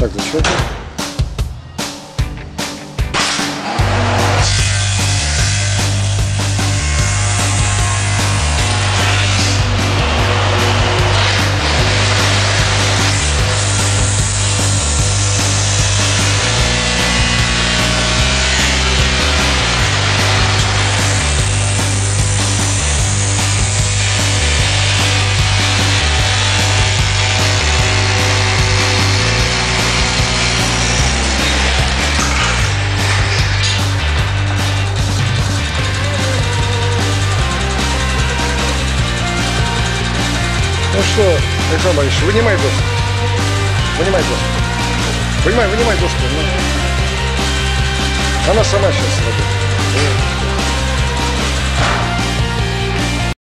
Так, зачем? Ну что, Александр Борисович, вынимай доску. Вынимай доску. Вынимай доску. Она сама сейчас работает.